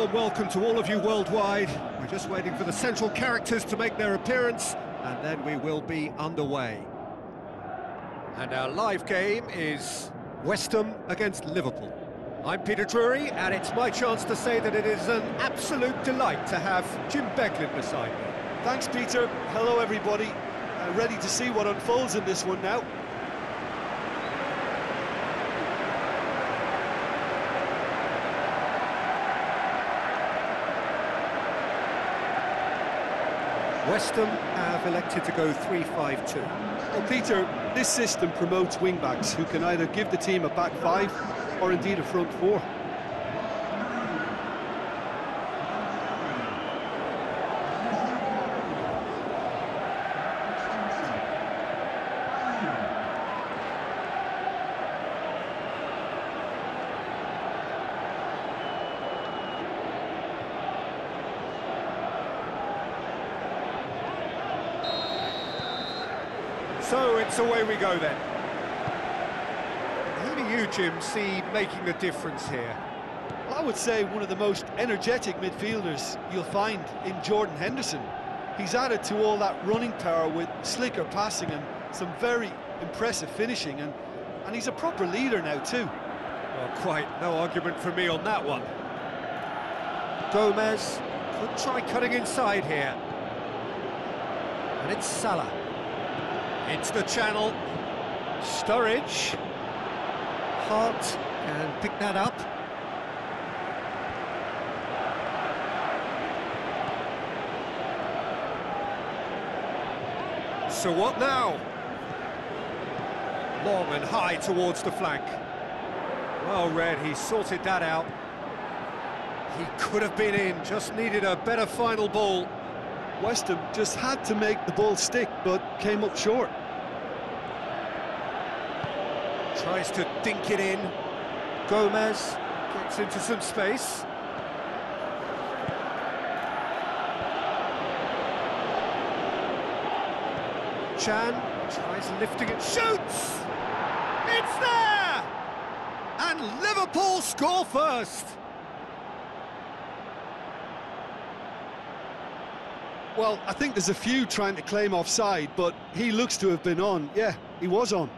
warm welcome to all of you worldwide. We're just waiting for the central characters to make their appearance, and then we will be underway. And our live game is West Ham against Liverpool. I'm Peter Drury, and it's my chance to say that it is an absolute delight to have Jim Beglin beside me. Thanks, Peter. Hello, everybody. Ready to see what unfolds in this one now. West Ham have elected to go 3-5-2. Well, Peter, this system promotes wing-backs who can either give the team a back five or indeed a front four. So it's away we go then. Who do you, Jim, see making the difference here? Well, I would say one of the most energetic midfielders you'll find in Jordan Henderson. He's added to all that running power with slicker passing and some very impressive finishing, and he's a proper leader now too. Well, quite no argument from me on that one. Gomez could try cutting inside here. And it's Salah. Into the channel. Sturridge. Hart can pick that up. So what now? Long and high towards the flank. Well read, he sorted that out. He could have been in, just needed a better final ball. West Ham just had to make the ball stick, but came up short. Tries to dink it in. Gomez gets into some space. Chan tries lifting it, shoots! It's there! And Liverpool score first! Well, I think there's a few trying to claim offside, but he looks to have been on. Yeah, he was on.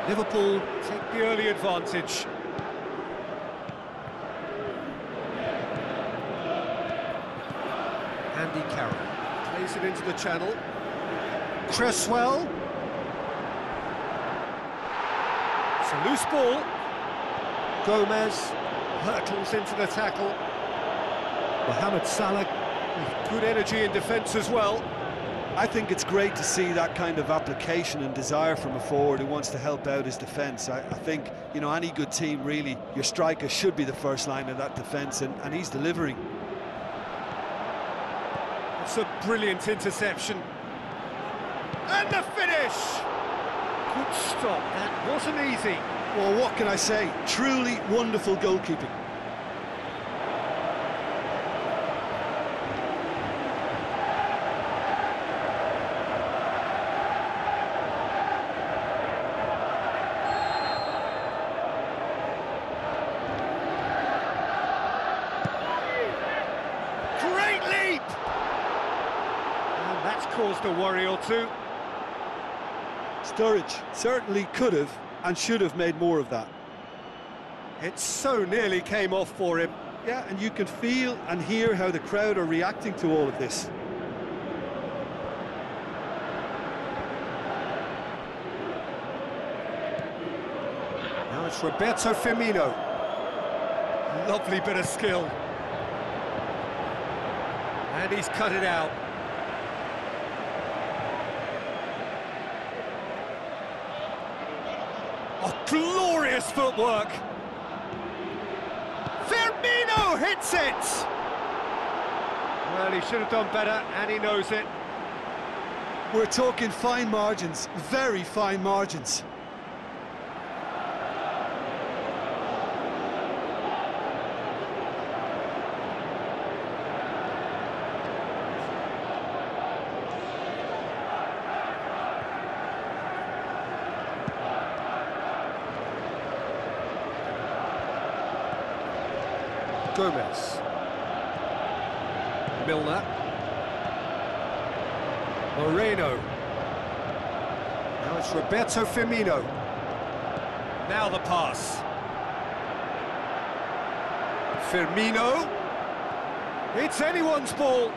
Liverpool take the early advantage. Andy Carroll plays it into the channel. Cresswell. It's a loose ball. Gomez hurtles into the tackle. Mohamed Salah with good energy in defence as well. I think it's great to see that kind of application and desire from a forward who wants to help out his defence. I think, you know, any good team, really, your striker should be the first line of that defence, and he's delivering. It's a brilliant interception. And the finish! Good stop, that wasn't easy. Well, what can I say? Truly wonderful goalkeeping. Caused a worry or two. Sturridge certainly could have and should have made more of that. It so nearly came off for him. Yeah, and you can feel and hear how the crowd are reacting to all of this. Now it's Roberto Firmino. Lovely bit of skill. And he's cut it out. Oh, glorious footwork! Firmino hits it! Well, he should have done better, and he knows it. We're talking fine margins, very fine margins. Gomez. Milner. Moreno. Now it's Roberto Firmino. Now the pass. Firmino. It's anyone's ball.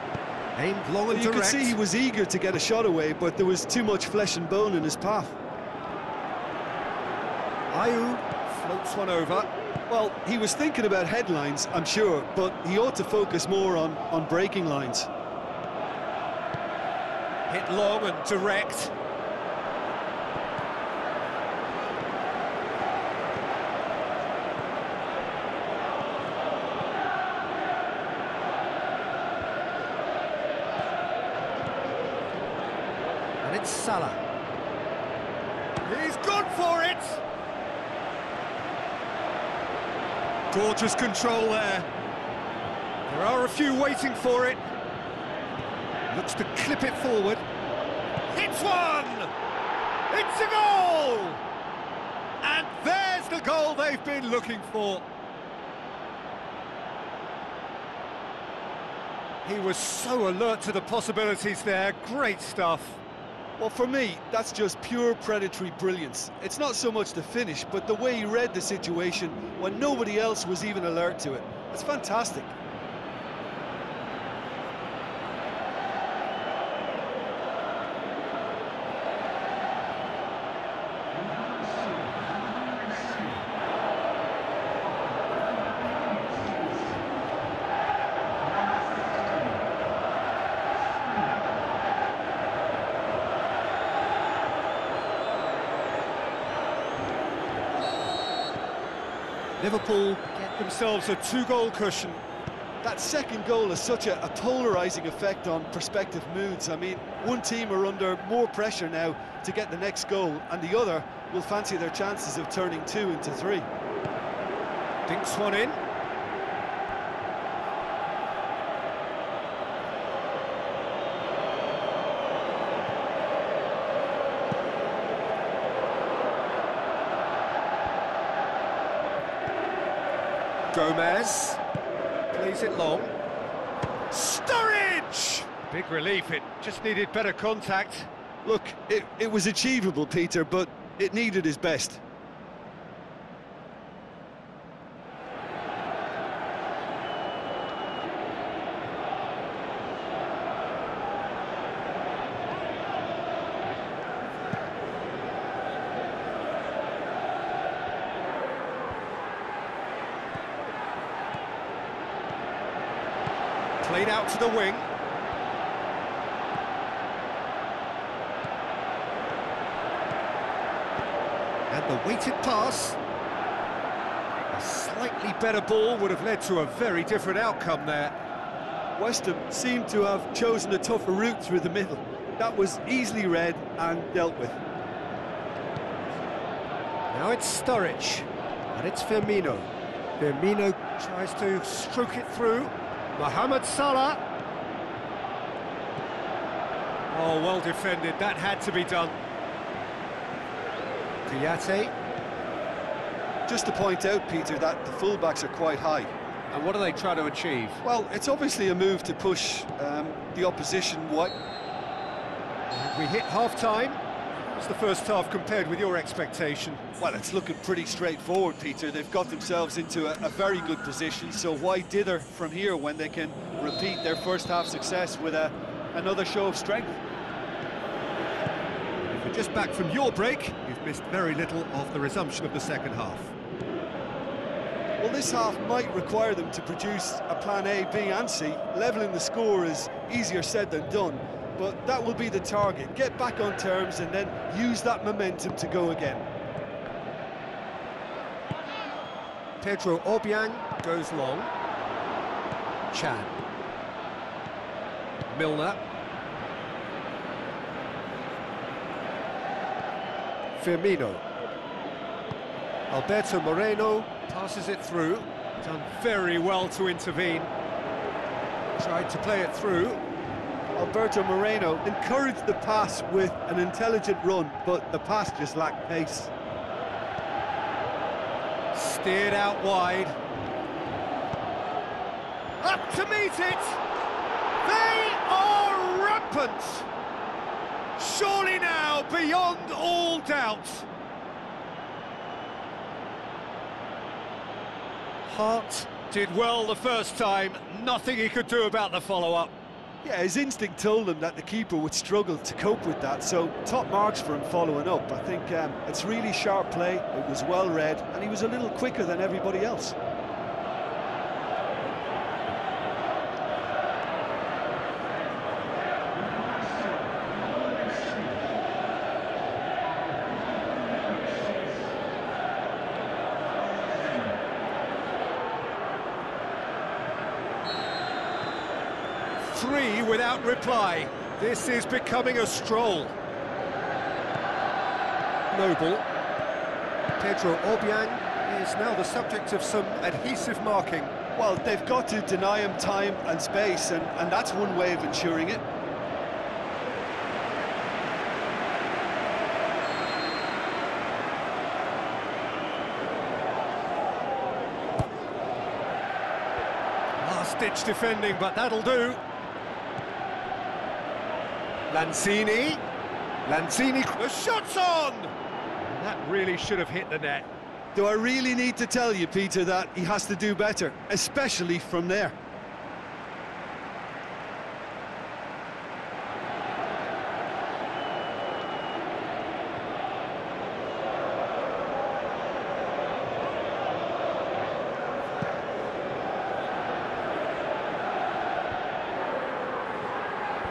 Aimed long and direct. You could see he was eager to get a shot away, but there was too much flesh and bone in his path. Ayew floats one over. Well, he was thinking about headlines, I'm sure, but he ought to focus more on breaking lines. Hit long and direct. And it's Salah. He's gone for it! Gorgeous control there. There are a few waiting for it. Looks to clip it forward. Hits one! It's a goal! And there's the goal they've been looking for. He was so alert to the possibilities there. Great stuff. Well, for me, that's just pure predatory brilliance. It's not so much the finish, but the way he read the situation when nobody else was even alert to it. It's fantastic. Liverpool get themselves a two-goal cushion. That second goal has such a polarising effect on prospective moods. I mean, one team are under more pressure now to get the next goal, and the other will fancy their chances of turning 2 into 3. Dinks one in. Gomez plays it long. Sturridge! Big relief, it just needed better contact. Look, it was achievable, Peter, but it needed his best. Played out to the wing. And the weighted pass. A slightly better ball would have led to a very different outcome there. West Ham seemed to have chosen a tougher route through the middle. That was easily read and dealt with. Now it's Sturridge, and it's Firmino. Firmino tries to stroke it through. Mohamed Salah. Oh, well defended, that had to be done. Kouyaté. Just to point out, Peter, that the fullbacks are quite high. And what do they try to achieve? Well, it's obviously a move to push the opposition wide. We hit half-time. What's the first half compared with your expectation? Well, it's looking pretty straightforward, Peter. They've got themselves into a very good position, so why dither from here when they can repeat their first half success with another show of strength? If you're just back from your break, you've missed very little of the resumption of the second half. Well, this half might require them to produce a plan A, B and C. Levelling the score is easier said than done, but that will be the target. Get back on terms and then use that momentum to go again. Pedro Obiang goes long. Chan. Milner. Firmino. Alberto Moreno passes it through. Done very well to intervene. Tried to play it through. Alberto Moreno encouraged the pass with an intelligent run, but the pass just lacked pace. Steered out wide. Up to meet it! They are rampant! Surely now, beyond all doubt. Hart did well the first time, nothing he could do about the follow-up. Yeah, his instinct told him that the keeper would struggle to cope with that, so top marks for him following up. I think it's really sharp play, it was well read, and he was a little quicker than everybody else. Three without reply. This is becoming a stroll. Noble. Pedro Obiang is now the subject of some adhesive marking. Well, they've got to deny him time and space, and that's one way of ensuring it. Last-ditch defending, but that'll do. Lanzini, the shot's on! That really should have hit the net. Do I really need to tell you, Peter, that he has to do better, especially from there?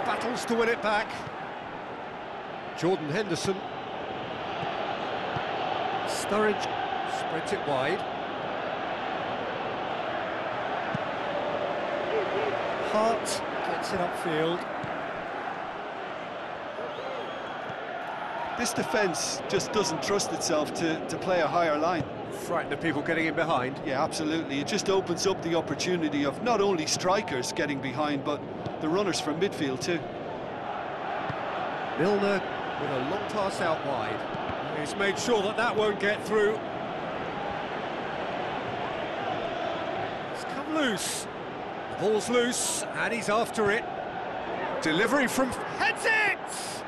Battles to win it back. Jordan Henderson. Sturridge spreads it wide. Hart gets it upfield. This defence just doesn't trust itself to play a higher line. Frightened of people getting in behind. Yeah, absolutely. It just opens up the opportunity of not only strikers getting behind, but the runners from midfield too. Milner with a long pass out wide. He's made sure that that won't get through. It's come loose. The ball's loose, and he's after it. Delivery from... heads it!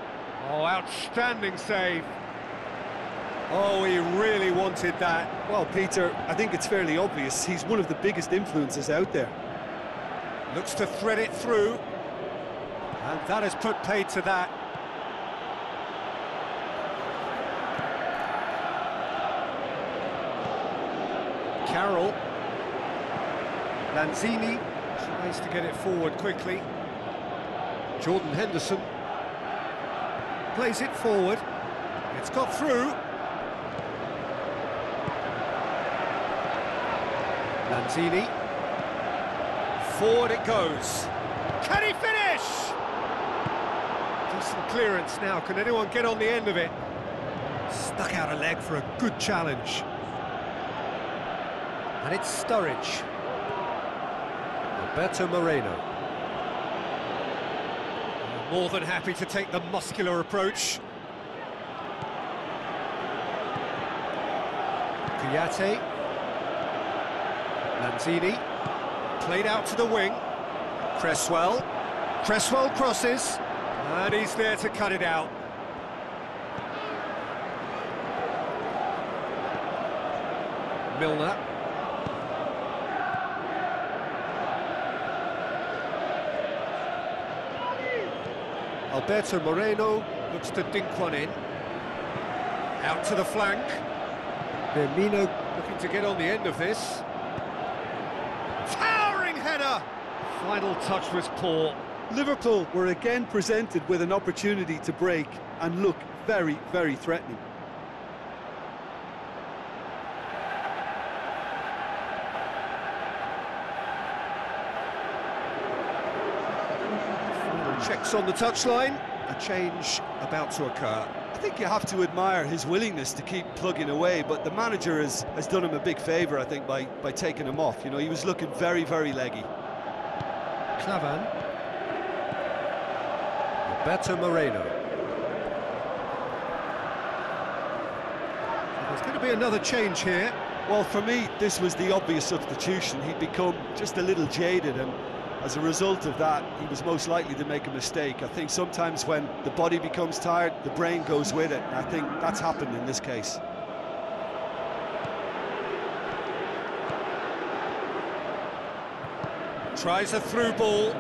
Oh, outstanding save. Oh, he really wanted that. Well, Peter, I think it's fairly obvious. He's one of the biggest influences out there. Looks to thread it through. And that has put paid to that. Carroll. Lanzini tries to get it forward quickly. Jordan Henderson plays it forward. It's got through. Lanzini. Forward it goes. Can he finish? Decent clearance now. Can anyone get on the end of it? Stuck out a leg for a good challenge. And it's Sturridge. Alberto Moreno. More than happy to take the muscular approach. Kouyaté. Lanzini. Played out to the wing. Cresswell crosses. And he's there to cut it out. Milner. Alberto Moreno looks to dink one in. Out to the flank. Firmino looking to get on the end of this. final touch was poor. Liverpool were again presented with an opportunity to break and look very, very threatening. Checks on the touchline, a change about to occur. I think you have to admire his willingness to keep plugging away, but the manager has done him a big favour, I think, by taking him off. You know, he was looking very, very leggy. Clavan. Roberto Moreno. There's going to be another change here. Well, for me, this was the obvious substitution. He'd become just a little jaded, and as a result of that, he was most likely to make a mistake. I think sometimes when the body becomes tired, the brain goes with it, and I think that's happened in this case. Tries a through ball.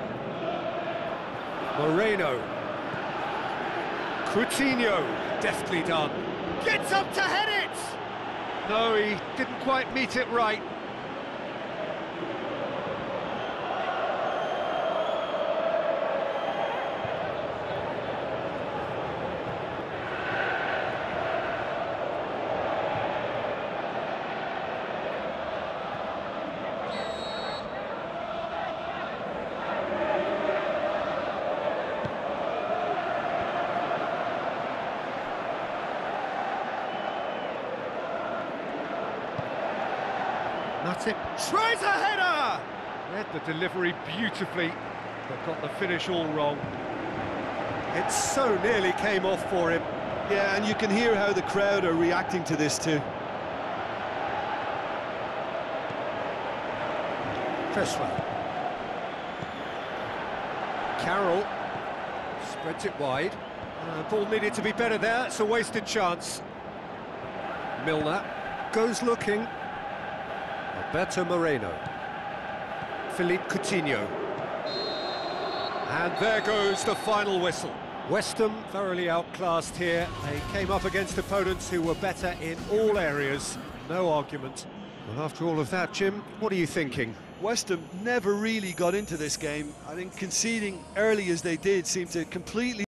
Moreno. Coutinho, deftly done. Gets up to head it! No, he didn't quite meet it right. Matip tries a header! Read the delivery beautifully, but got the finish all wrong. It so nearly came off for him. Yeah, and you can hear how the crowd are reacting to this too. Cresswell. Carroll spreads it wide. Ball needed to be better there, it's a wasted chance. Milner goes looking. Roberto Moreno. Philippe Coutinho. And there goes the final whistle. West Ham thoroughly outclassed here. They came up against opponents who were better in all areas. No argument. Well, after all of that, Jim, what are you thinking? West Ham never really got into this game. I think conceding early as they did seemed to completely